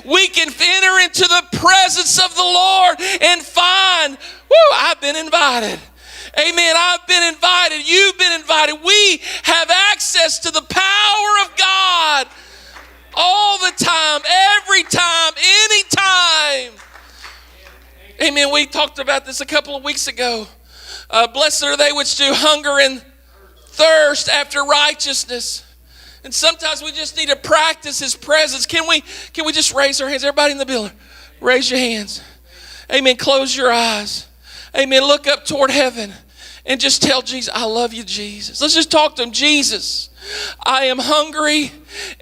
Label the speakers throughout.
Speaker 1: we can enter into the presence of the Lord and find, I've been invited. Amen. I've been invited. You've been invited. We have access to the power of God all the time, every time, anytime. Amen. We talked about this a couple of weeks ago. Blessed are they which do hunger and thirst after righteousness. And sometimes we just need to practice His presence. Can we just raise our hands? Everybody in the building, raise your hands. Amen. Close your eyes. Amen. Look up toward heaven and just tell Jesus, I love you, Jesus. Let's just talk to Him. Jesus, I am hungry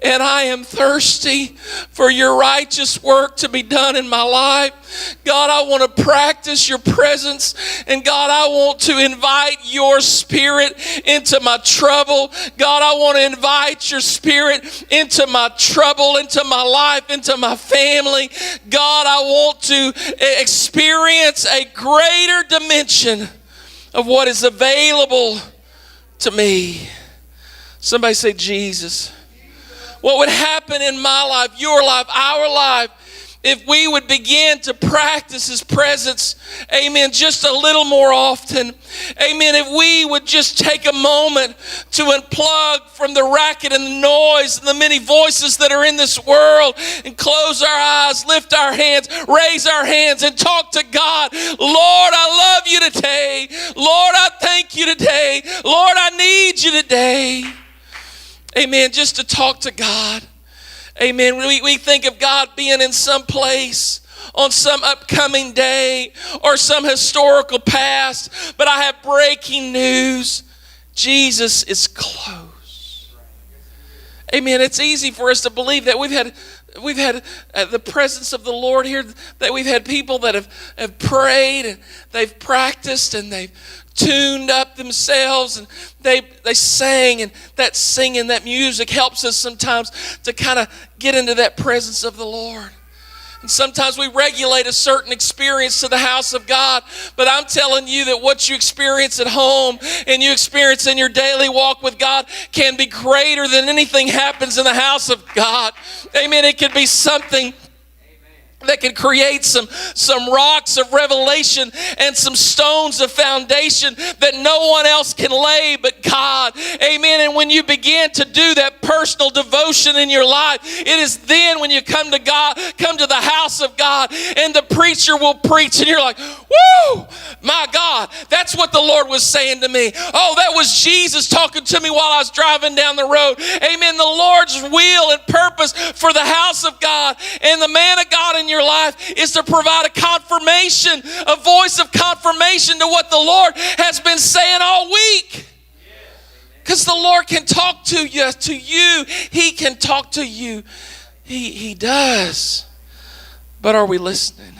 Speaker 1: and I am thirsty for your righteous work to be done in my life. God, I want to practice your presence. And God, I want to invite your Spirit into my trouble. God, I want to invite your Spirit into my trouble, into my life, into my family. God, I want to experience a greater dimension of what is available to me. Somebody say, Jesus. What would happen in my life, your life, our life, if we would begin to practice His presence, amen, just a little more often. Amen. If we would just take a moment to unplug from the racket and the noise and the many voices that are in this world and close our eyes, lift our hands, raise our hands and talk to God. Lord, I love you today. Lord, I thank you today. Lord, I need you today. Amen. Just to talk to God. Amen. We think of God being in some place on some upcoming day or some historical past. But I have breaking news. Jesus is close. Amen. It's easy for us to believe that we've had the presence of the Lord here, that we've had people that have prayed and they've practiced and they've tuned up themselves and they sang, and that singing, that music helps us sometimes to kind of get into that presence of the Lord. And sometimes we regulate a certain experience to the house of God, but I'm telling you that what you experience at home and you experience in your daily walk with God can be greater than anything happens in the house of God. Amen. It could be something that can create some rocks of revelation and some stones of foundation that no one else can lay but God. Amen. And when you begin to do that personal devotion in your life, it is then when you come to God, come to the house of God, and the preacher will preach, and you're like, woo, my God, that's what the Lord was saying to me. Oh, that was Jesus talking to me while I was driving down the road. Amen. The Lord's will and purpose for the house of God and the man of God in your life is to provide a confirmation, a voice of confirmation to what the Lord has been saying all week. Because the Lord can talk to you. He can talk to you. He does. But are we listening?